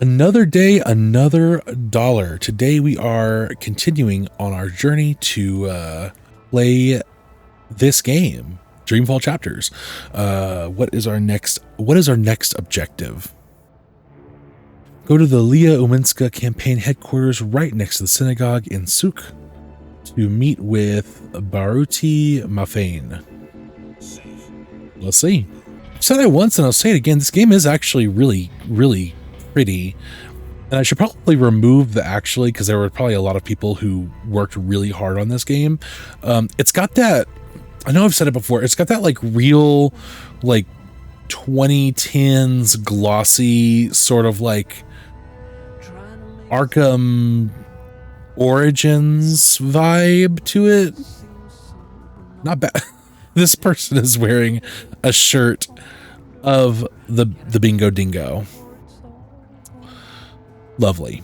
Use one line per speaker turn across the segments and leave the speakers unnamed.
Another day, another dollar. Today we are continuing on our journey to play this game, Dreamfall Chapters. What is our next objective? Go to the Leah Uminska campaign headquarters right next to the synagogue in Suk to meet with Baruti Mafane. Let's see. I said it once and I'll say it again. This game is actually really, really pretty. And I should probably remove the actually, because there were probably a lot of people who worked really hard on this game. It's got that, I know I've said it before, it's got that like real, like 2010s glossy sort of like Arkham Origins vibe to it. Not bad. This person is wearing a shirt of the Bingo Dingo. Lovely.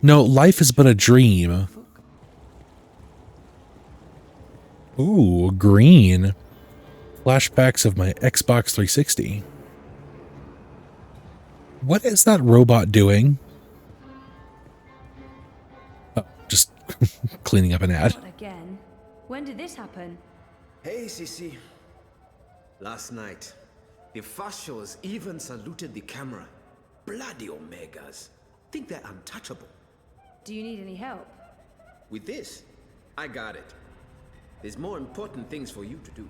No, life is but a dream. Ooh, green. Flashbacks of my Xbox 360. What is that robot doing? Oh, just cleaning up an ad.
Again? When did this happen?
Hey, Sissy. Last night, the fascios even saluted the camera. Bloody Omegas. Think they're untouchable.
Do you need any help?
With this, I got it. There's more important things for you to do.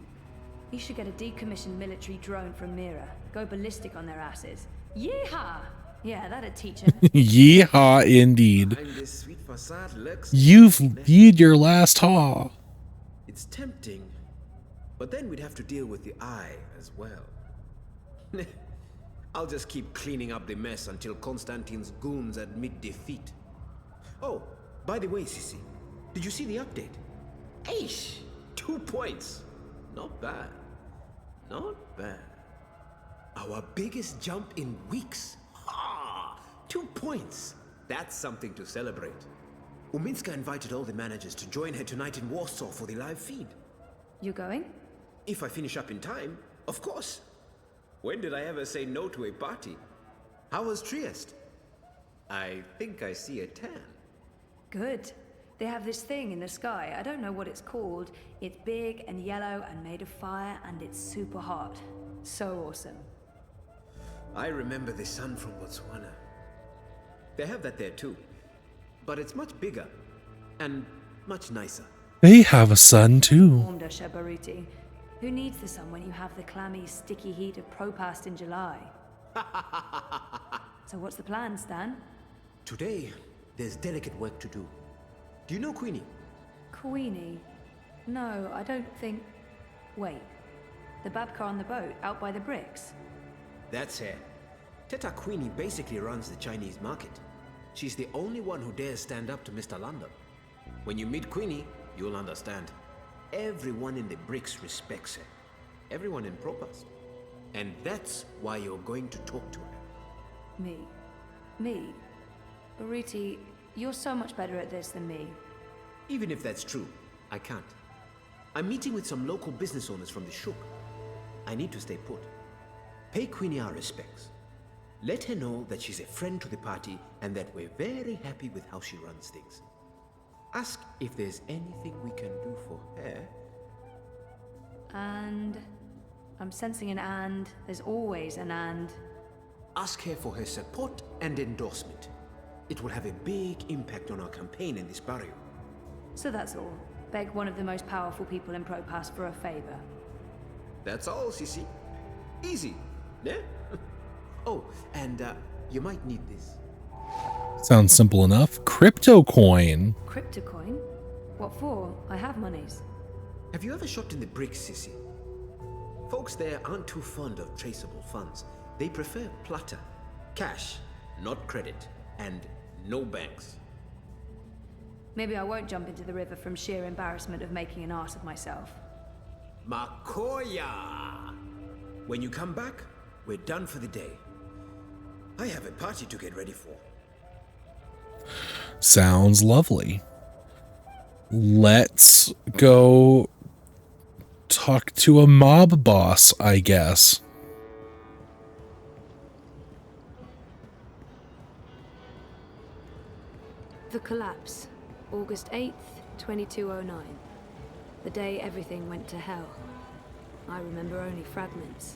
You should get a decommissioned military drone from Mira. Go ballistic on their asses. Yeehaw! Yeah, that'd teach him.
Yeehaw, indeed.
Behind this sweet facade lurks
You've viewed your last haw.
It's tempting, but then we'd have to deal with the eye as well. I'll just keep cleaning up the mess until Konstantin's goons admit defeat. Oh, by the way, Sissy, did you see the update? Aish! 2 points. Not bad. Not bad. Our biggest jump in weeks. Ah, 2 points. That's something to celebrate. Uminska invited all the managers to join her tonight in Warsaw for the live feed.
You going?
If I finish up in time, of course. When did I ever say no to a party? How was Trieste? I think I see a tan.
Good. They have this thing in the sky. I don't know what it's called. It's big and yellow and made of fire, and it's super hot. So awesome.
I remember the sun from Botswana. They have that there too. But it's much bigger and much nicer.
They have a son too.
Wanda Shabaruti. Who needs the sun when you have the clammy, sticky heat of Propast in July? So what's the plan, Stan?
Today, there's delicate work to do. Do you know Queenie?
Queenie? No, I don't think... Wait. The Babka on the boat, out by the bricks?
That's her. Teta Queenie basically runs the Chinese market. She's the only one who dares stand up to Mr. London. When you meet Queenie, you'll understand. Everyone in the bricks respects her. Everyone in Propast. And that's why you're going to talk to her.
Me? Me? Baruti, you're so much better at this than me.
Even if that's true, I can't. I'm meeting with some local business owners from the Shuk. I need to stay put. Pay Queenie our respects. Let her know that she's a friend to the party and that we're very happy with how she runs things. Ask if there's anything we can do for her.
And... I'm sensing an and. There's always an and.
Ask her for her support and endorsement. It will have a big impact on our campaign in this barrio.
So that's all. Beg one of the most powerful people in Propast for a favor.
That's all, Sissy. Easy, yeah? Oh, and you might need this.
Sounds simple enough. Crypto coin.
Cryptocoin? What for? I have monies.
Have you ever shopped in the bricks, Sissy? Folks there aren't too fond of traceable funds. They prefer plata. Cash, not credit. And no banks.
Maybe I won't jump into the river from sheer embarrassment of making an ass of myself.
Makoya! When you come back, we're done for the day. I have a party to get ready for.
Sounds lovely. Let's go talk to a mob boss, I guess.
The collapse, August 8th, 2209. The day everything went to hell. I remember only fragments.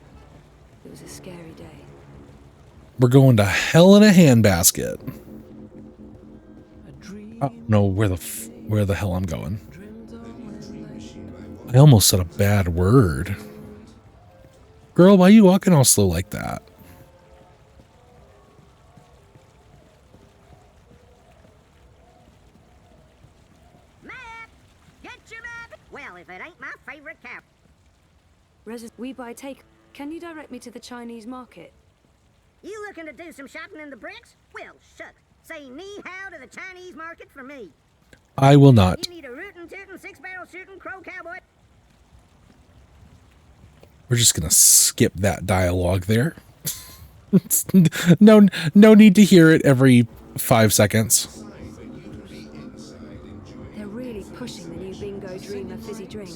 It was a scary day.
We're going to hell in a handbasket. I don't know where the hell I'm going. I almost said a bad word. Girl, why are you walking all slow like that?
Map! Get your map! Well, if it ain't my favorite cap.
We buy take. Can you direct me to the Chinese market?
You looking to do some shopping in the bricks? Well, shucks. Say ni-hao to the Chinese market for me.
I will not.
You need a rootin' tootin' six-barrel shooting crow cowboy.
We're just gonna skip that dialogue there. no need to hear it every 5 seconds.
They're really pushing the new Bingo Dreamer fizzy drink.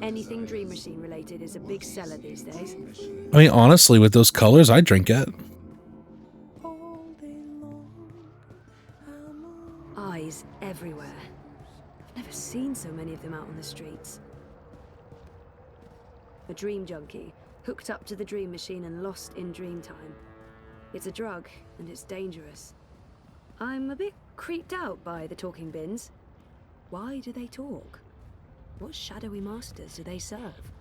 Anything Dream Machine related is a big seller these days.
I mean, honestly, with those colors, I'd drink it.
Eyes everywhere. I've never seen so many of them out on the streets. A dream junkie, hooked up to the Dream Machine and lost in dream time. It's a drug, and it's dangerous. I'm a bit creeped out by the talking bins. Why do they talk? What shadowy masters do they serve?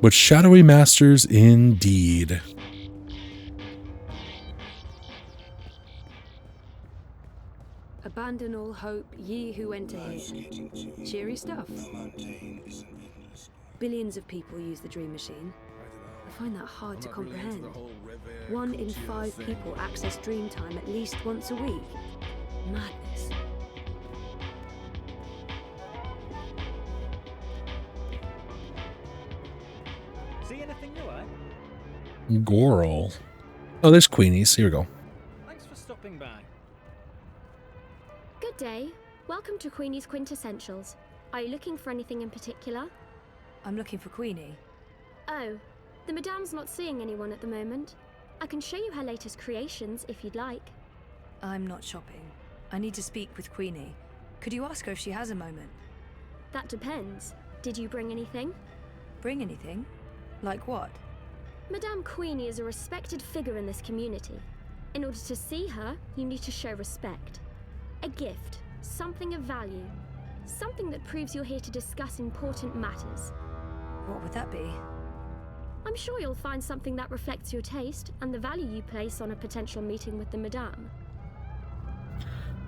What shadowy masters indeed.
Abandon all hope, ye who enter here. Cheery stuff. Billions of people use the Dream Machine. I find that hard to comprehend. 1 in 5 people access dream time at least once a week. Madness.
See anything new, eh?
Goral. Oh, there's Queenies. Here we go.
Thanks for stopping by.
Good day. Welcome to Queenie's Quintessentials. Are you looking for anything in particular?
I'm looking for Queenie.
Oh, the Madame's not seeing anyone at the moment. I can show you her latest creations if you'd like.
I'm not shopping. I need to speak with Queenie. Could you ask her if she has a moment?
That depends. Did you bring anything?
Bring anything? Like what?
Madame Queenie is a respected figure in this community. In order to see her, you need to show respect. A gift, something of value. Something that proves you're here to discuss important matters.
What would that be?
I'm sure you'll find something that reflects your taste and the value you place on a potential meeting with the Madame.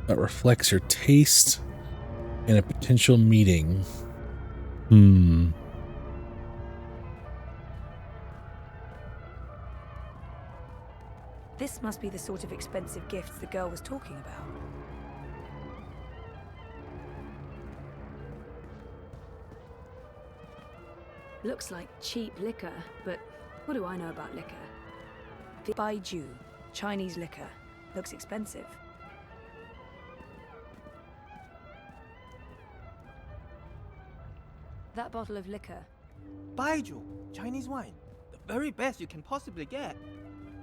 That reflects your taste in a potential meeting.
This must be the sort of expensive gifts the girl was talking about. Looks like cheap liquor, but what do I know about liquor? Baiju, Chinese liquor. Looks expensive. That bottle of liquor.
Baijiu, Chinese wine. The very best you can possibly get.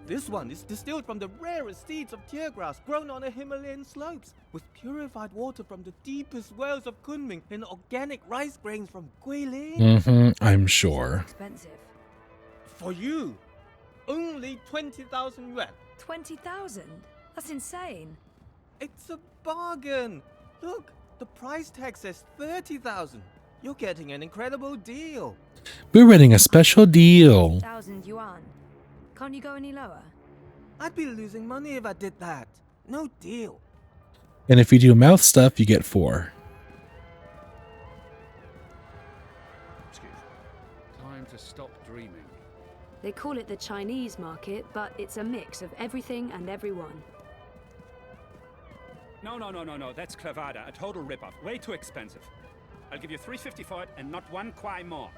This one is distilled from the rarest seeds of tear grass grown on the Himalayan slopes, with purified water from the deepest wells of Kunming and organic rice grains from Guilin.
I'm sure.
Expensive.
For you, only 20,000 yuan.
20,000? That's insane.
It's a bargain. Look, the price tag says 30,000. You're getting an incredible deal.
We're running a special deal.
1,000 yuan. Can't you go any lower?
I'd be losing money if I did that. No deal.
And if you do mouth stuff, you get 4.
Excuse me. Time to stop dreaming.
They call it the Chinese market, but it's a mix of everything and everyone.
No. That's clavada. A total ripoff. Way too expensive. I'll give you 350 for it and not 1 kwai more.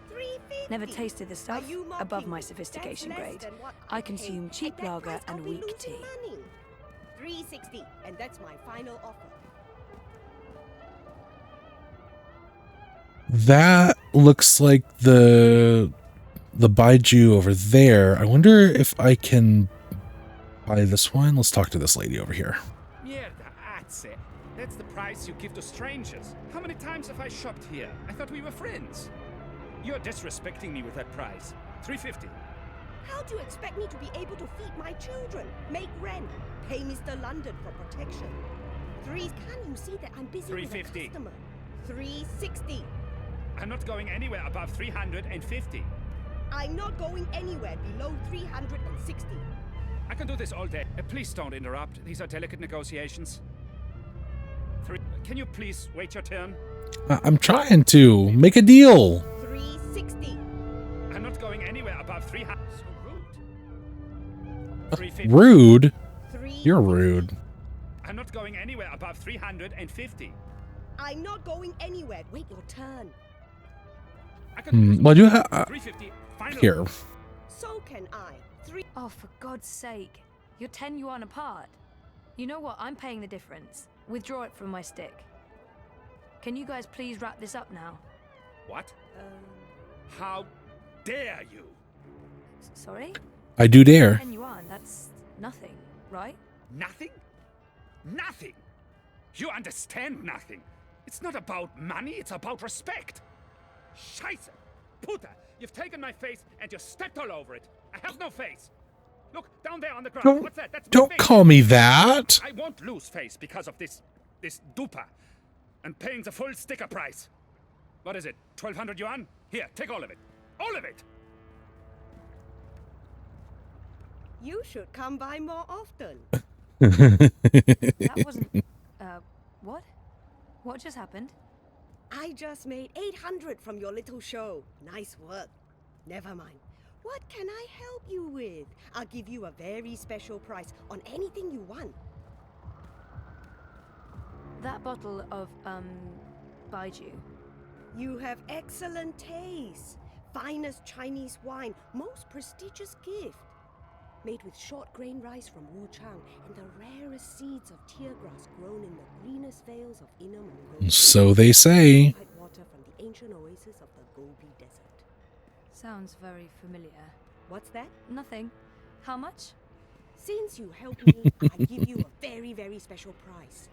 350.
Never tasted the stuff
Are you mocking
above my
me?
sophistication
That's less
grade.
than what
I
I
consume
paid.
cheap
At that
lager
price, I'll
and
be
weak
losing
tea.
money. 360, and that's my final offer.
That looks like the Baiju over there. I wonder if I can buy this one. Let's talk to this lady over here.
price you give to strangers. How many times have I shopped here? I thought we were friends. You're disrespecting me with that price. 350.
How do you expect me to be able to feed my children, make rent, pay Mr. London for protection? Can't you see that I'm busy with a
350.
customer? 360.
I'm not going anywhere above 350.
I'm not going anywhere below 360.
I can do this all day. Please don't interrupt. These are delicate negotiations. Can you please wait your turn?
I'm trying to make a deal.
360.
I'm not going anywhere above 300. So rude. 350.
Rude?
350.
You're rude.
I'm not going anywhere above 350.
I'm not going anywhere. Wait your turn.
I can
Well, you have
350. Final.
here.
So can I.
Oh, for God's sake. You're 10 yuan apart. You know what? I'm paying the difference. Withdraw it from my stick. Can you guys please wrap this up now?
What? How dare you?
Sorry?
I do dare.
10 yuan, that's nothing, right?
Nothing? Nothing. You understand nothing. It's not about money, it's about respect. Scheiße. Puta, you've taken my face and you stepped all over it. I have no face. Look, down there on the ground. What's that? That's my
Don't
face.
call me that.
I won't lose face because of this duper. And paying the full sticker price. What is it? 1,200 yuan? Here, take all of it. All of it!
You should come by more often.
That wasn't... what? What just happened?
I just made 800 from your little show. Nice work. Never mind. What can I help you with? I'll give you a very special price on anything you want.
That bottle of, Baiju.
You have excellent taste. Finest Chinese wine, most prestigious gift. Made with short grain rice from Wuchang and the rarest seeds of tear grass grown in the greenest vales of Inner Mongolia.
So they say.
White water from the ancient oasis of the Gobi Desert.
Sounds very familiar.
What's that?
Nothing. How much?
Since you helped me, I give you a very, very special price.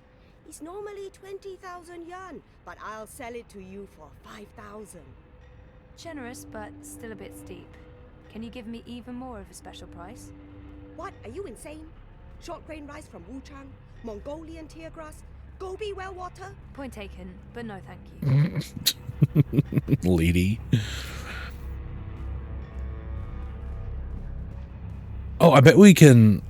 It's normally 20,000 yuan, but I'll sell it to you for 5,000.
Generous, but still a bit steep. Can you give me even more of a special price?
What? Are you insane? Short grain rice from Wuchang, Mongolian tear grass, Gobi well water?
Point taken, but no thank you.
Lady. Oh, I bet we can,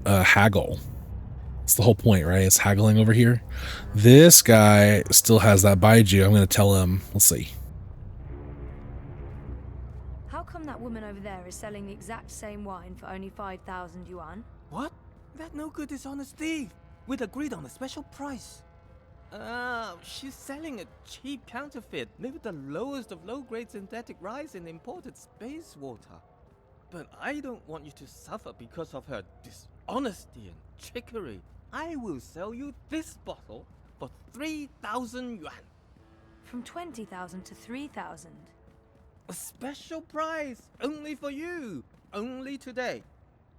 haggle. That's the whole point, right? It's haggling over here. This guy still has that Baiju. I'm going to tell him, let's see.
How come that woman over there is selling the exact same wine for only 5,000 yuan?
What? That no good dishonest thief. We'd agreed on a special price. She's selling a cheap counterfeit made with the lowest of low-grade synthetic rice and imported space water. But I don't want you to suffer because of her dishonesty and trickery. I will sell you this bottle for 3,000 yuan.
From 20,000 to 3,000.
A special price, only for you, only today.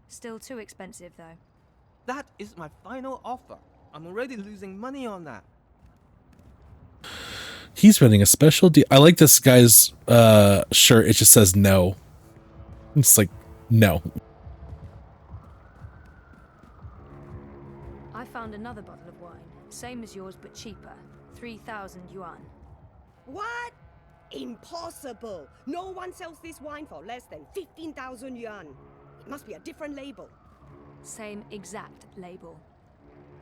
Still too expensive, though.
That is my final offer. I'm already losing money on that.
He's running a special deal. I like this guy's shirt. It just says no. It's like, no.
I found another bottle of wine. Same as yours, but cheaper. 3,000 yuan.
What? Impossible! No one sells this wine for less than 15,000 yuan. It must be a different label.
Same exact label.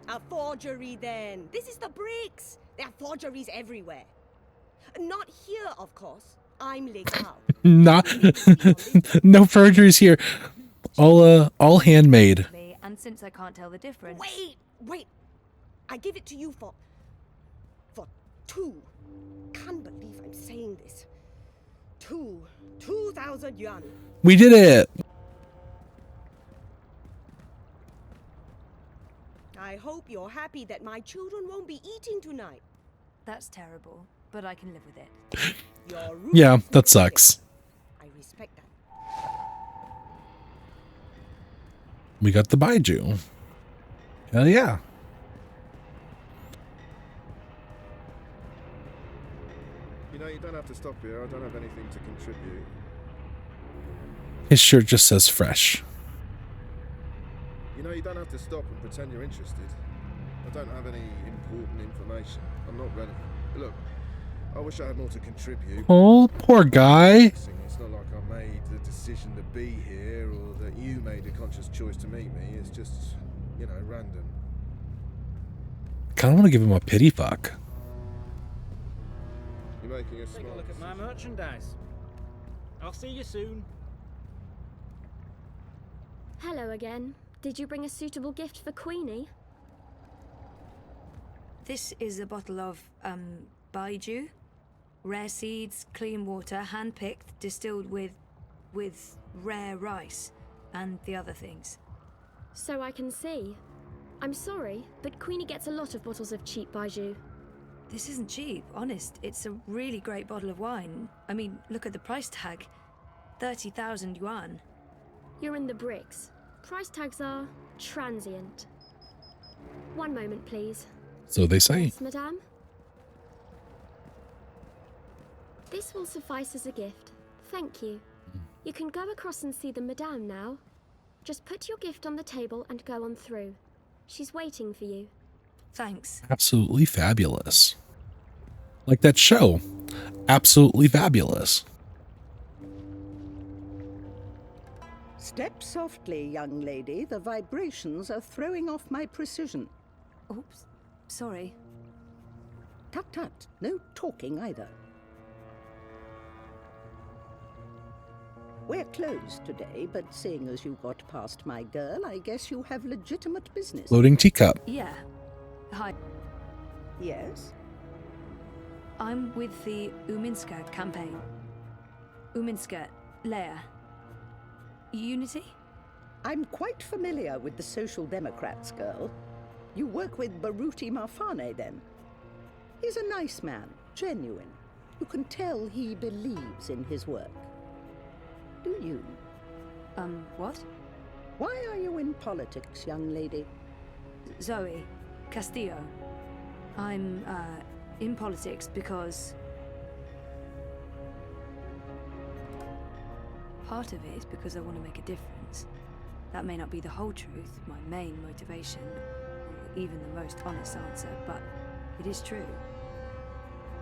A forgery then. This is the bricks. There are forgeries everywhere. Not here, of course. I'm legal.
Not no perjuries here. All handmade.
And since I can't tell the difference...
Wait. I give it to you for 2. Can't believe I'm saying this. 2,000 yuan.
We did it.
I hope you're happy that my children won't be eating tonight.
That's terrible, but I can live with it.
Yeah, that sucks.
I respect that.
We got the Baiju. Hell yeah.
You know, you don't have to stop here. I don't have anything to contribute.
His shirt just says fresh.
You know, you don't have to stop and pretend you're interested. I don't have any important information. I'm not relevant. Look, I wish I had more to contribute.
Oh, poor guy.
It's not like I made the decision to be here or that you made a conscious choice to meet me. It's just, you know, random.
Kind of want to give him a pity fuck.
You're making a smart
Take a look at my merchandise. I'll see you soon.
Hello again. Did you bring a suitable gift for Queenie?
This is a bottle of, Baiju. Rare seeds, clean water, hand-picked, distilled with rare rice and the other things.
So I can see. I'm sorry, but Queenie gets a lot of bottles of cheap Baiju.
This isn't cheap, honest. It's a really great bottle of wine. I mean, look at the price tag. 30,000 yuan.
You're in the bricks. Price tags are transient. One moment, please.
So they say.
Yes, madame? This will suffice as a gift. Thank you. You can go across and see the madame now. Just put your gift on the table and go on through. She's waiting for you.
Thanks.
Absolutely fabulous. Like that show. Absolutely fabulous.
Step softly, young lady. The vibrations are throwing off my precision.
Oops. Sorry.
Tut tut. No talking either. We're closed today, but seeing as you got past my girl, I guess you have legitimate business.
Loading teacup.
Yeah. Hi.
Yes?
I'm with the Uminska campaign. Uminska, Leia. Unity?
I'm quite familiar with the Social Democrats, girl. You work with Baruti Marfane, then? He's a nice man, genuine. You can tell he believes in his work. Do you?
What?
Why are you in politics, young lady?
Zoe Castillo. I'm, in politics because... Part of it is because I want to make a difference. That may not be the whole truth, my main motivation, or even the most honest answer, but it is true.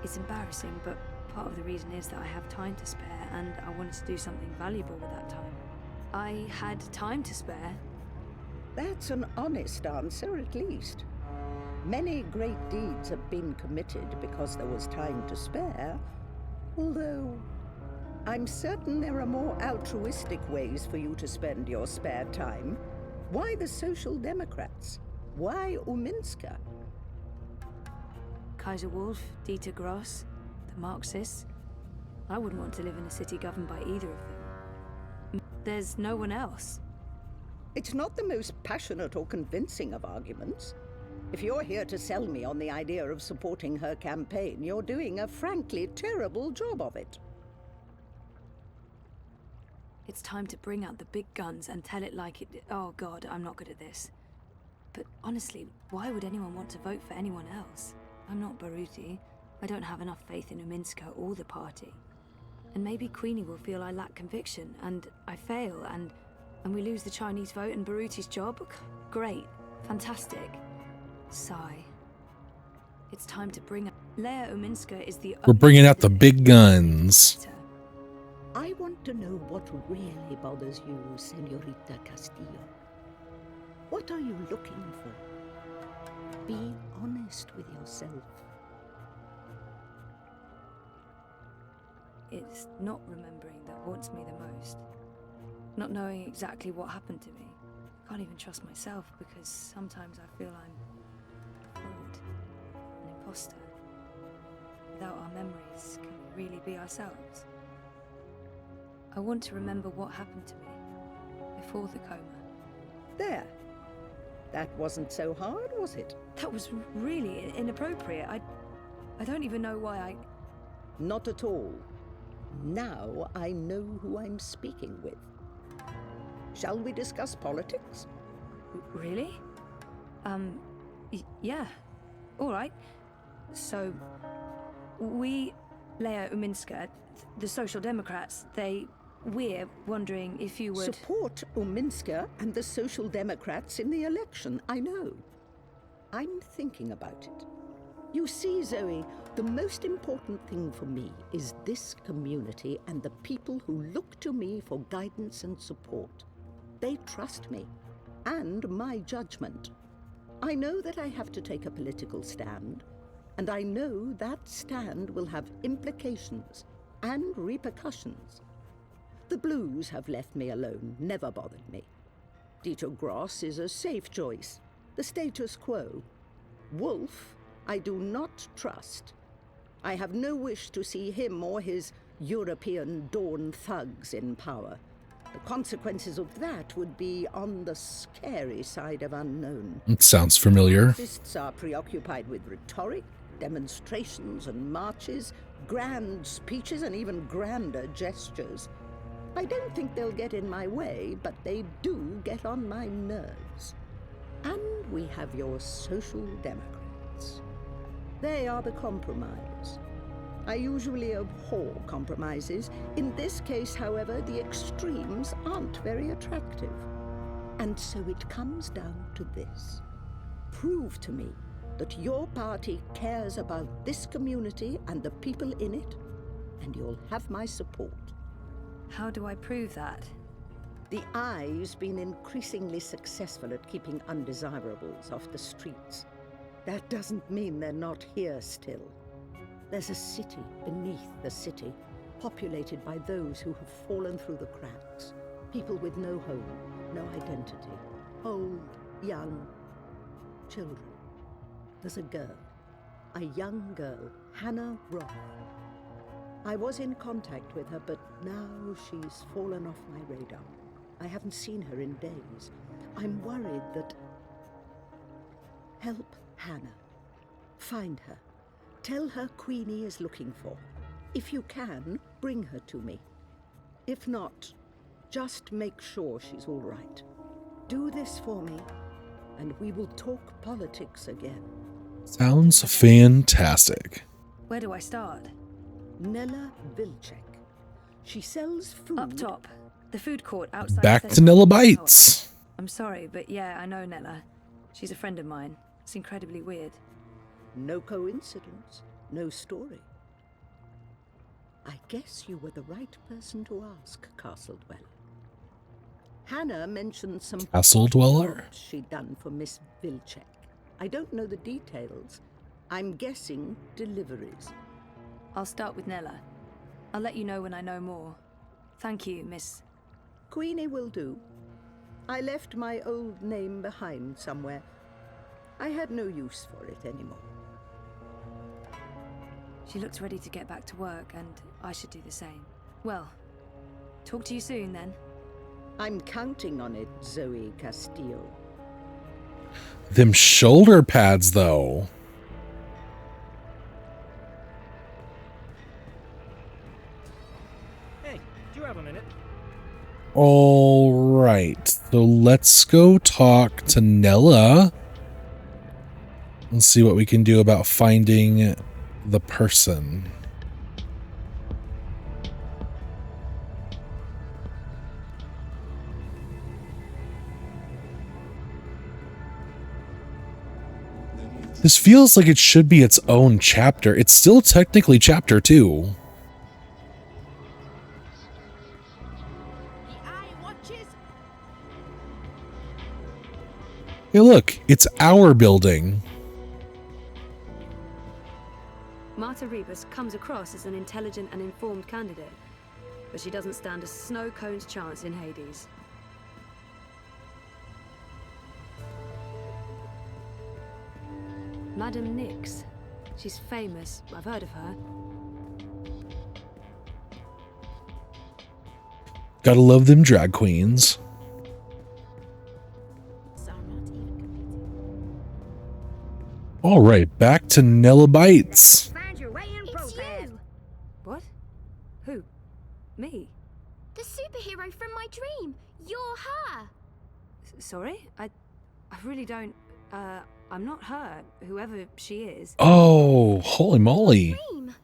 It's embarrassing, but part of the reason is that I have time to spare, and I wanted to do something valuable with that time. I had time to spare.
That's an honest answer, at least. Many great deeds have been committed because there was time to spare, although I'm certain there are more altruistic ways for you to spend your spare time. Why the Social Democrats? Why Uminska?
Kaiser Wolf, Dieter Gross, the Marxists. I wouldn't want to live in a city governed by either of them. There's no one else.
It's not the most passionate or convincing of arguments. If you're here to sell me on the idea of supporting her campaign, you're doing a frankly terrible job of it.
It's time to bring out the big guns and tell it like it... Oh God, I'm not good at this. But honestly, why would anyone want to vote for anyone else? I'm not Baruti. I don't have enough faith in Uminska or the party. And maybe Queenie will feel I lack conviction, and I fail, and we lose the Chinese vote and Baruti's job. Great. Fantastic. Sigh. It's time to bring... Leia Uminska is the...
We're bringing out the big guns.
I want to know what really bothers you, Senorita Castillo. What are you looking for? Be honest with yourself.
It's not remembering that haunts me the most. Not knowing exactly what happened to me. I can't even trust myself because sometimes I feel I'm a fraud, an imposter. Without our memories, can we really be ourselves? I want to remember what happened to me before the coma.
There. That wasn't so hard, was it?
That was really inappropriate. I don't even know why I...
Not at all. Now I know who I'm speaking with. Shall we discuss politics?
Really? Yeah. All right. So, we, Leia Uminska, the Social Democrats, we're wondering if you would...
Support Uminska and the Social Democrats in the election, I know. I'm thinking about it. You see, Zoe, the most important thing for me is this community and the people who look to me for guidance and support. They trust me, and my judgment. I know that I have to take a political stand, and I know that stand will have implications and repercussions. The Blues have left me alone, never bothered me. Dieter Gross is a safe choice, the status quo. Wolf, I do not trust. I have no wish to see him or his European Dawn thugs in power. The consequences of that would be on the scary side of unknown.
It sounds familiar.
Fascists are preoccupied with rhetoric, demonstrations and marches, grand speeches and even grander gestures. I don't think they'll get in my way, but they do get on my nerves. And we have your Social Democrats. They are the compromise. I usually abhor compromises. In this case, however, the extremes aren't very attractive. And so it comes down to this. Prove to me that your party cares about this community and the people in it, and you'll have my support.
How do I prove that?
The Eye's been increasingly successful at keeping undesirables off the streets. That doesn't mean they're not here still. There's a city beneath the city, populated by those who have fallen through the cracks. People with no home, no identity. Old, young, children. There's a girl, a young girl, Hannah Roth. I was in contact with her, but now she's fallen off my radar. I haven't seen her in days. I'm worried that... Help Hannah. Find her. Tell her Queenie is looking for. If you can, bring her to me. If not, just make sure she's all right. Do this for me, and we will talk politics again.
Sounds fantastic.
Where do I start?
Nella Vilcek. She sells food...
Up top. The food court outside...
Back to Nella Bites.
I'm sorry, but yeah, I know Nella. She's a friend of mine. It's incredibly weird.
No coincidence. No story. I guess you were the right person to ask, Castle Dweller. Hannah mentioned some...
Castle Dweller?
...she'd done for Miss Vilcek. I don't know the details. I'm guessing deliveries.
I'll start with Nella. I'll let you know when I know more. Thank you, Miss...
Queenie will do. I left my old name behind somewhere. I had no use for it anymore.
She looks ready to get back to work, and I should do the same. Well, talk to you soon, then.
I'm counting on it, Zoe Castillo.
Them shoulder pads, though.
Hey, do you have a minute?
All right, so let's go talk to Nella. Let's see what we can do about finding the person. This feels like it should be its own chapter. It's still technically chapter 2. Hey, look, it's our building.
Marta Rebus comes across as an intelligent and informed candidate, but she doesn't stand a snow cone's chance in Hades. Madam Nix. She's famous. I've heard of her.
Gotta love them drag queens. All right, back to Nella Bites.
Find your way in
It's you!
What? Who? Me?
The superhero from my dream! You're her!
Sorry? I really don't... I'm not her, whoever she is.
Oh, holy moly.
Dream!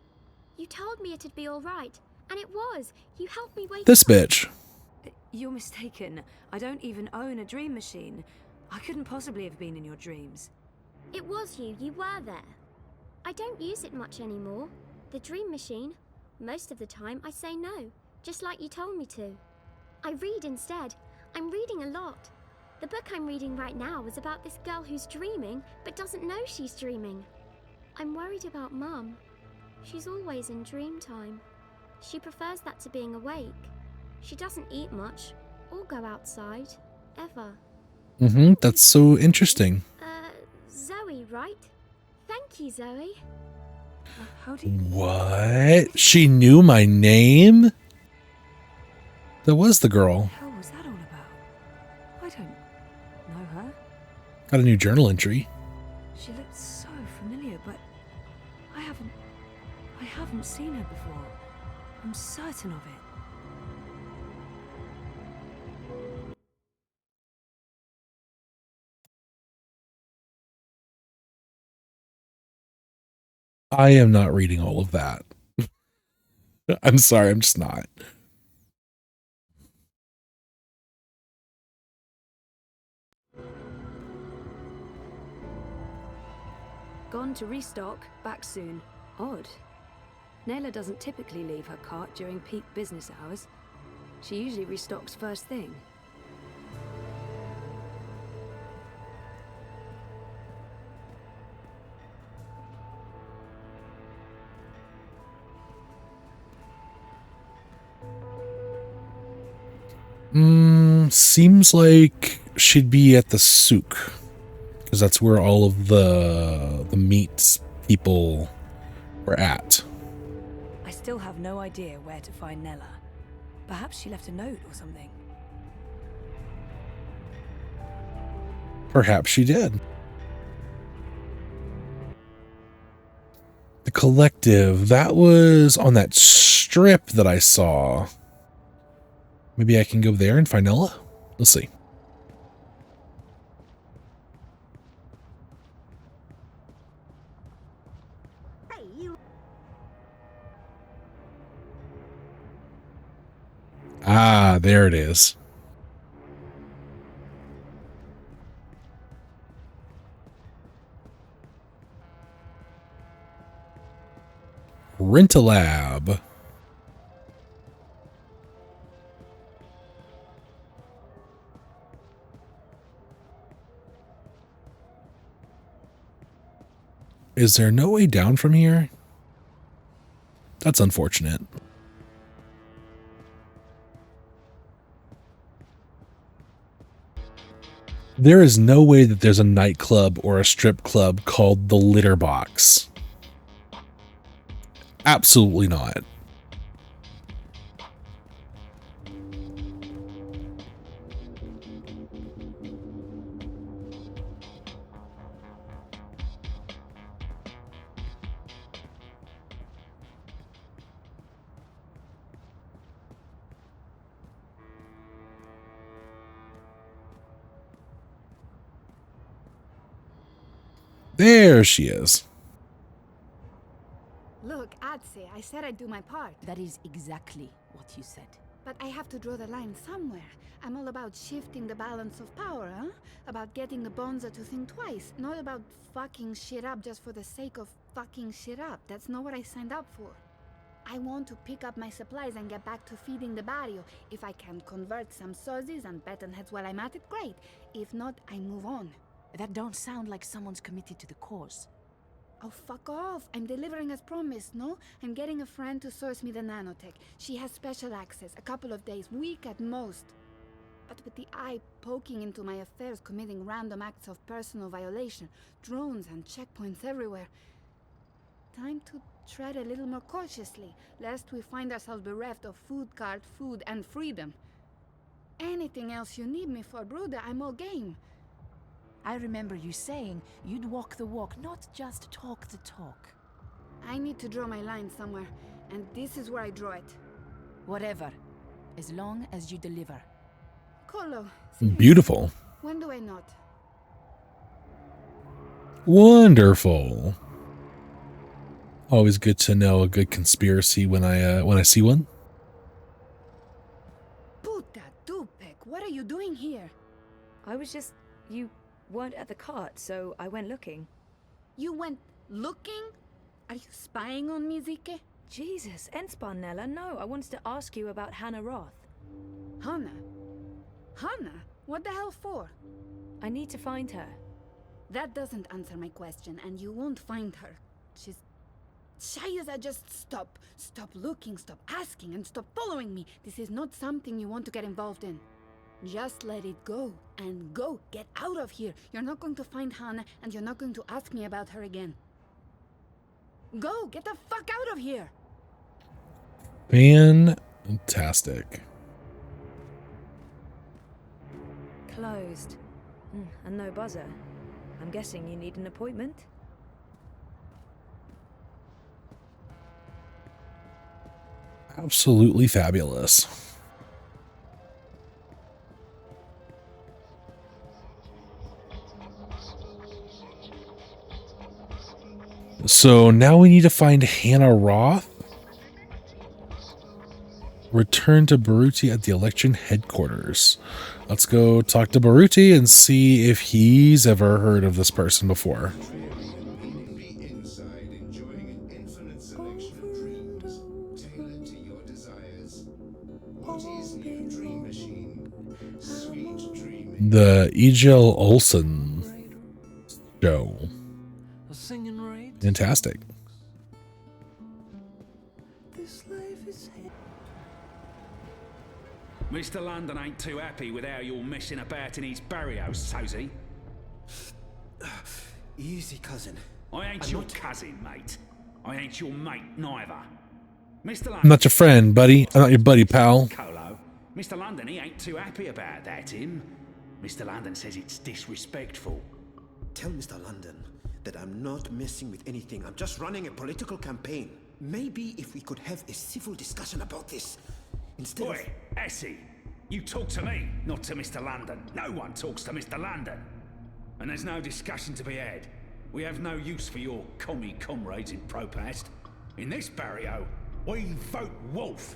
You told me it'd be alright, and it was. You helped me wake
This
up.
bitch.
You're mistaken. I don't even own a dream machine. I couldn't possibly have been in your dreams.
It was you. You were there. I don't use it much anymore. The dream machine. Most of the time, I say no, just like you told me to. I read instead. I'm reading a lot. The book I'm reading right now is about this girl who's dreaming, but doesn't know she's dreaming. I'm worried about Mum. She's always in dream time. She prefers that to being awake. She doesn't eat much, or go outside, ever.
That's so interesting.
Zoe, right? Thank you, Zoe.
How do you...
What? She knew my name? That was the girl.
What the hell was that all about? I don't know her.
Got a new journal entry.
She looks so familiar, but I haven't seen her before. I'm certain of it.
I am not reading all of that. I'm sorry, I'm just not.
Gone to restock, back soon. Odd. Nayla doesn't typically leave her cart during peak business hours. She usually restocks first thing.
Seems like she'd be at the souk, because that's where all of the meat people were at.
I still have no idea where to find Nella. Perhaps she left a note or something.
Perhaps she did. The collective, that was on that strip that I saw. Maybe I can go there and find Nella? Let's see.
Hey, you.
Ah, there it is. Rent-a-lab. Is there no way down from here? That's unfortunate. There is no way that there's a nightclub or a strip club called the Litter Box. Absolutely not. There she is.
Look, Adse, I said I'd do my part.
That is exactly what you said.
But I have to draw the line somewhere. I'm all about shifting the balance of power, huh? About getting the Bonza to think twice. Not about fucking shit up just for the sake of fucking shit up. That's not what I signed up for. I want to pick up my supplies and get back to feeding the barrio. If I can convert some sozzies and baton heads while I'm at it, great. If not, I move on.
That don't sound like someone's committed to the cause.
Oh, fuck off. I'm delivering as promised, no? I'm getting a friend to source me the nanotech. She has special access, a couple of days, week at most. But with the eye poking into my affairs, committing random acts of personal violation, drones and checkpoints everywhere. Time to tread a little more cautiously, lest we find ourselves bereft of food cart, food, and freedom. Anything else you need me for, Bruder, I'm all game.
I remember you saying you'd walk the walk, not just talk the talk.
I need to draw my line somewhere, and this is where I draw it.
Whatever, as long as you deliver.
Colo.
Beautiful.
When do I not?
Wonderful. Always good to know a good conspiracy when I see one.
Puta Dupek, what are you doing here?
I was just... You weren't at the cart, so I went looking.
You went looking? Are you spying on me, Zike?
Jesus, Ensparnella, no. I wanted to ask you about Hannah Roth.
Hannah? Hannah? What the hell for?
I need to find her.
That doesn't answer my question, and you won't find her. She's... Shaiza, just stop. Stop looking, stop asking, and stop following me. This is not something you want to get involved in. Just let it go, and go. Get out of here. You're not going to find Hannah, and you're not going to ask me about her again. Go, get the fuck out of here!
Fantastic.
Closed. And no buzzer. I'm guessing you need an appointment?
Absolutely fabulous. So now we need to find Hannah Roth. Return to Baruti at the election headquarters. Let's go talk to Baruti and see if he's ever heard of this person before. The E.J.L. Olsen show. Fantastic.
Mr. London ain't too happy with how you're messing about in his barrios, so's he?
Easy, cousin.
I ain't your cousin, mate. I ain't your mate, neither. Mr. London...
I'm not your friend, buddy. I'm not your buddy, pal.
Colo. Mr. London, he ain't too happy about that, him. Mr. London says it's disrespectful.
Tell Mr. London that I'm not messing with anything. I'm just running a political campaign. Maybe if we could have a civil discussion about this, instead of...
Oi, Essie, you talk to me, not to Mr. London. No one talks to Mr. London. And there's no discussion to be had. We have no use for your commie comrades in Propast. In this barrio, we vote wolf.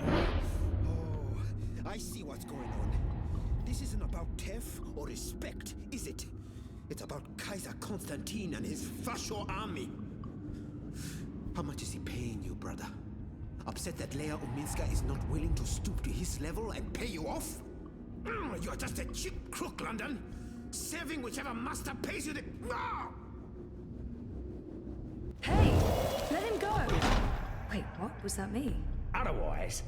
Oh, I see what's going on. This isn't about TEF or respect, is it? It's about Kaiser Constantine and his Fascio army. How much is he paying you, brother? Upset that Leia Uminska is not willing to stoop to his level and pay you off? You're just a cheap crook, London. Serving whichever master pays you the...
Hey! Let him go! Wait, what was that me?
Otherwise,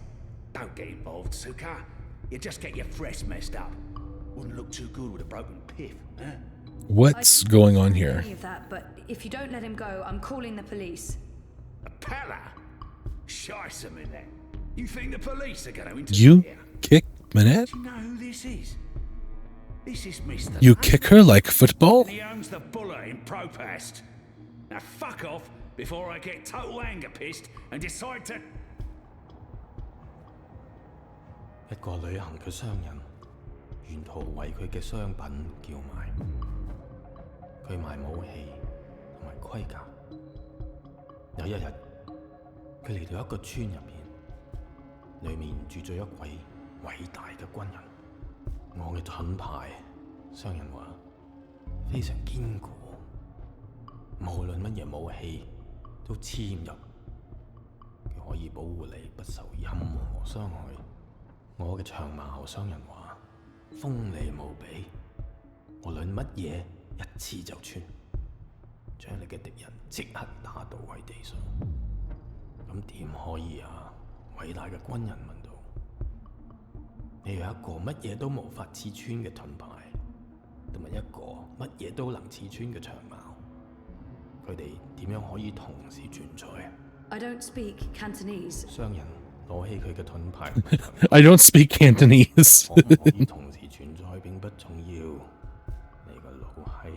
don't get involved, Suka. You just get your fresh messed up. Wouldn't look too good with a broken piff, huh?
What's going on here?
Any of that, but if you don't let him go, I'm calling the police.
A pella? Shice him in there. You think the police are going to interfere?
You kick Manette?
Do you know who this is? This is Mr.
You kick her like football?
He owns the Buller in Propast. Now fuck off before I get total anger pissed and decide to...
一個旅行嘅商人，沿途為佢嘅商品叫賣。佢賣武器同埋盔甲。有一日，佢嚟到一個村入邊，裏面住咗一位偉大嘅軍人。我嘅盾牌，商人話非常堅固，無論乜嘢武器都黐唔入，佢可以保護你不受任何傷害。我嘅長矛，商人話鋒利無比，無論乜嘢一刺就穿，將你嘅敵人即刻打倒喺地上。咁點可以啊？偉大嘅軍人問道。你有一個乜嘢都無法刺穿嘅盾牌，同埋一個乜嘢都能刺穿嘅長矛，佢哋點樣可以同時存在
？I don't speak Cantonese.
商人攞起佢嘅盾牌。
I don't speak Cantonese.
可唔可以同時存在並不重要。你個老閪，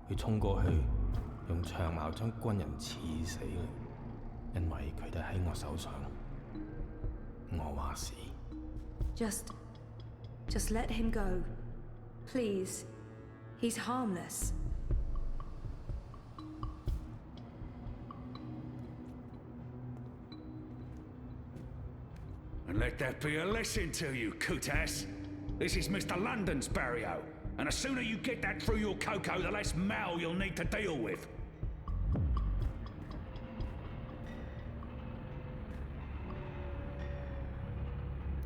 佢衝過去，用長矛將軍人刺死啦，因為佢哋喺我手上。我話事。
Just let him go. Please. He's harmless.
And let that be a lesson to you, Kutas. This is Mr. London's barrio, and the sooner you get that through your cocoa, the less Mal you'll need to deal with.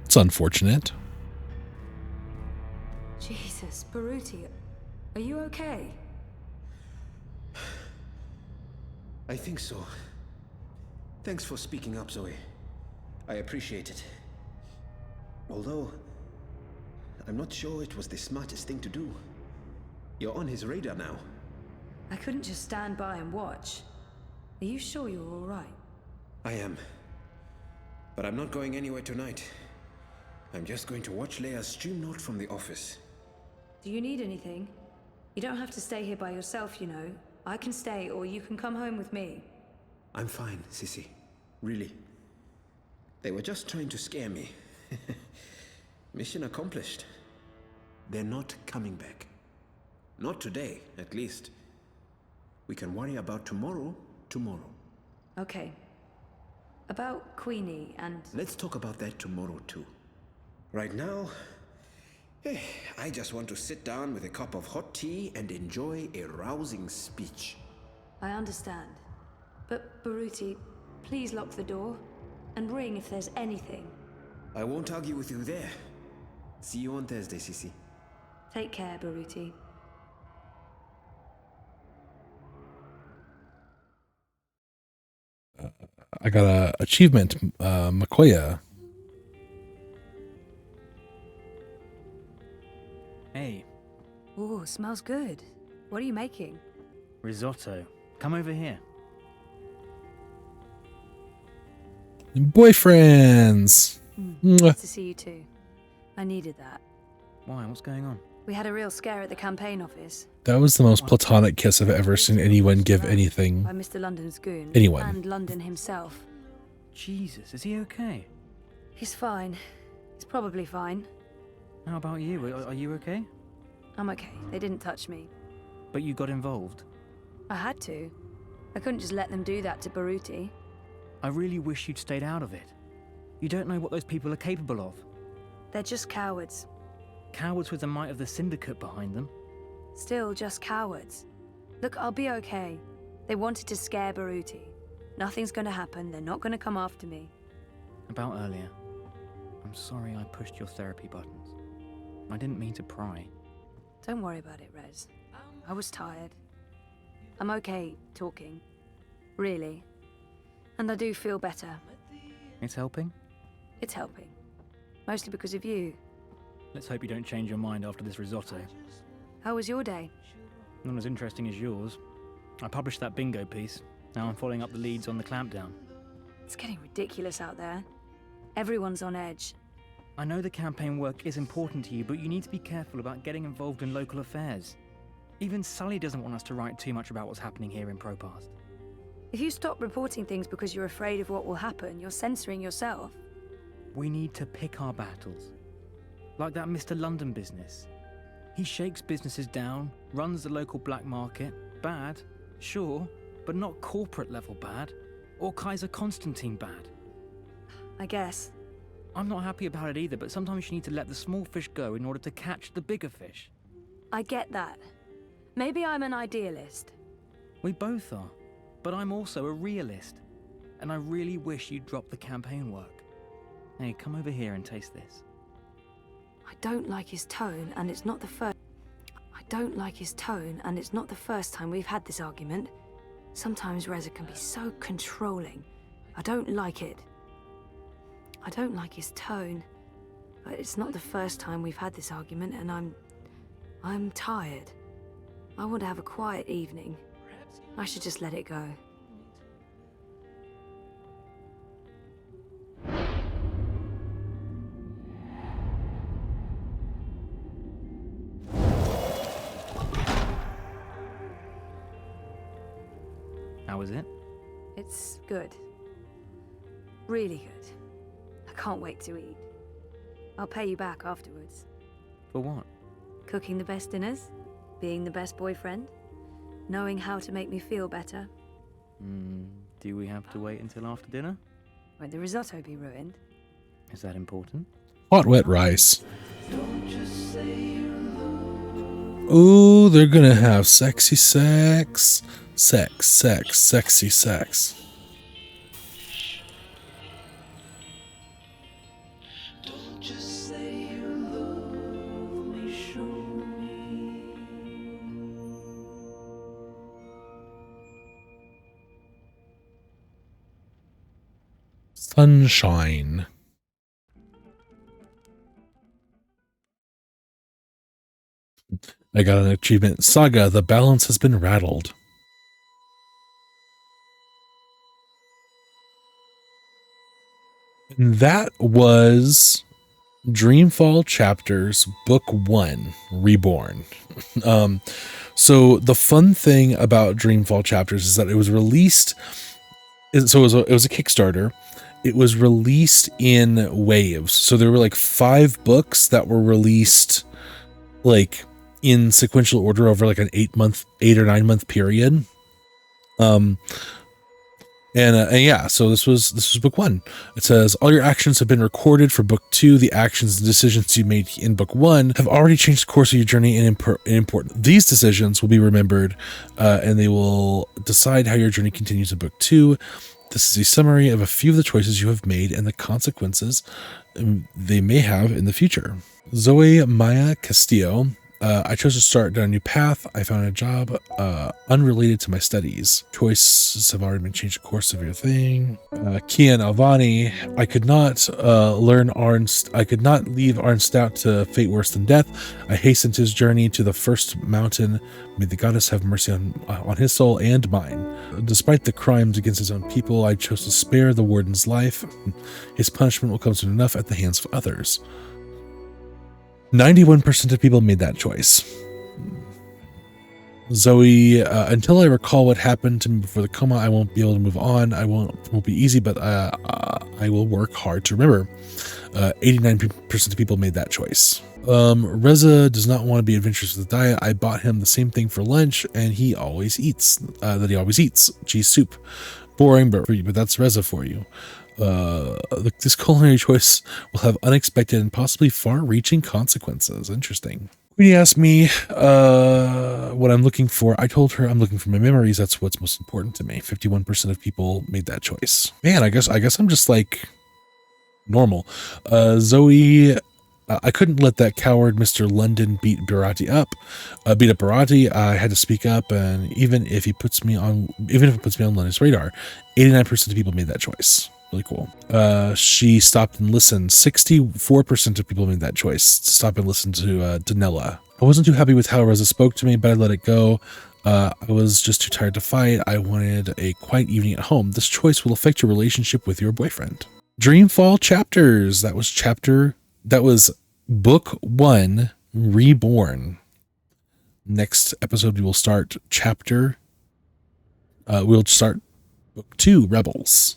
It's unfortunate.
Jesus, Baruti, are you okay?
I think so. Thanks for speaking up, Zoe. I appreciate it. Although, I'm not sure it was the smartest thing to do. You're on his radar now.
I couldn't just stand by and watch. Are you sure you're all right?
I am. But I'm not going anywhere tonight. I'm just going to watch Leia's stream note from the office.
Do you need anything? You don't have to stay here by yourself, you know. I can stay, or you can come home with me.
I'm fine, Sissy. Really. They were just trying to scare me. Mission accomplished. They're not coming back. Not today, at least. We can worry about tomorrow.
Okay. About Queenie and...
Let's talk about that tomorrow, too. Right now, I just want to sit down with a cup of hot tea and enjoy a rousing speech.
I understand. But, Baruti, please lock the door. And ring if there's anything.
I won't argue with you there. See you on Thursday, Sissy.
Take care, Baruti.
I got a achievement, Makoya.
Hey.
Ooh, smells good. What are you making?
Risotto. Come over here.
Boyfriends!
Nice to see you too. I needed that.
Why? What's going on?
We had a real scare at the campaign office.
That was the most platonic kiss I've ever seen anyone give anything.
By Mr. London's goon.
Anyone.
And London himself.
Jesus, is he okay?
He's fine. He's probably fine.
How about you? Are you okay?
I'm okay. They didn't touch me.
But you got involved?
I had to. I couldn't just let them do that to Baruti.
I really wish you'd stayed out of it. You don't know what those people are capable of.
They're just cowards.
Cowards with the might of the Syndicate behind them.
Still just cowards. Look, I'll be okay. They wanted to scare Baruti. Nothing's gonna happen. They're not gonna come after me.
About earlier. I'm sorry I pushed your therapy buttons. I didn't mean to pry.
Don't worry about it, Rez. I was tired. I'm okay talking. Really. And I do feel better.
It's helping?
It's helping. Mostly because of you.
Let's hope you don't change your mind after this risotto.
How was your day?
Not as interesting as yours. I published that bingo piece. Now I'm following up the leads on the clampdown.
It's getting ridiculous out there. Everyone's on edge.
I know the campaign work is important to you, but you need to be careful about getting involved in local affairs. Even Sully doesn't want us to write too much about what's happening here in Propast.
If you stop reporting things because you're afraid of what will happen, you're censoring yourself.
We need to pick our battles. Like that Mr. London business. He shakes businesses down, runs the local black market. Bad, sure, but not corporate level bad. Or Kaiser Constantine bad.
I guess.
I'm not happy about it either, but sometimes you need to let the small fish go in order to catch the bigger fish.
I get that. Maybe I'm an idealist.
We both are, but I'm also a realist. And I really wish you'd drop the campaign work. Hey, come over here and taste this.
I don't like his tone, and it's not the first... I don't like his tone, and it's not the first time we've had this argument. Sometimes Reza can be so controlling. I don't like it. I don't like his tone, but it's not the first time we've had this argument, and I'm tired. I want to have a quiet evening. I should just let it go.
How was it?
It's good. Really good. I can't wait to eat. I'll pay you back afterwards.
For what?
Cooking the best dinners? Being the best boyfriend? Knowing how to make me feel better?
Do we have to wait until after dinner?
Won't the risotto be ruined?
Is that important?
Hot wet rice. Ooh, they're gonna have sexy sex. Sexy sex. Sunshine. I got an achievement. Saga, the balance has been rattled. And that was Dreamfall Chapters, Book 1, Reborn. So the fun thing about Dreamfall Chapters is that it was released. So it was a Kickstarter. It was released in waves. So there were like 5 books that were released like in sequential order over like an 8 or 9 month period. And yeah, so this was book 1. It says all your actions have been recorded for book 2. The actions and decisions you made in book 1 have already changed the course of your journey and important. These decisions will be remembered, and they will decide how your journey continues in book 2. This is a summary of a few of the choices you have made and the consequences they may have in the future. Zoe Maya Castillo. I chose to start down a new path. I found a job unrelated to my studies. Choices have already been changed the course of your thing. Kian Alvani. I could not leave Arnstadt to fate worse than death. I hastened his journey to the first mountain. May the goddess have mercy on his soul and mine. Despite the crimes against his own people, I chose to spare the warden's life. His punishment will come soon enough at the hands of others. 91% of people made that choice. Zoe, until I recall what happened to me before the coma, I won't be able to move on. It won't be easy, but I will work hard to remember. 89% of people made that choice. Reza does not want to be adventurous with the diet. I bought him the same thing for lunch, and he always eats. Cheese soup. Boring, but that's Reza for you. This culinary choice will have unexpected and possibly far-reaching consequences. Interesting. Queenie asked me what I'm looking for. I told her I'm looking for my memories. That's what's most important to me. 51% of people made that choice. Man, I guess I'm just like normal. Zoe, I couldn't let that coward Mr. London beat up Barati. I had to speak up, and even if it puts me on London's radar, 89% of people made that choice. Really cool. She stopped and listened. 64% of people made that choice to stop and listen to Danella. I wasn't too happy with how Reza spoke to me, but I let it go. I was just too tired to fight. I wanted a quiet evening at home. This choice will affect your relationship with your boyfriend. Dreamfall Chapters. That was book 1, Reborn. Next episode, we will start book 2, Rebels.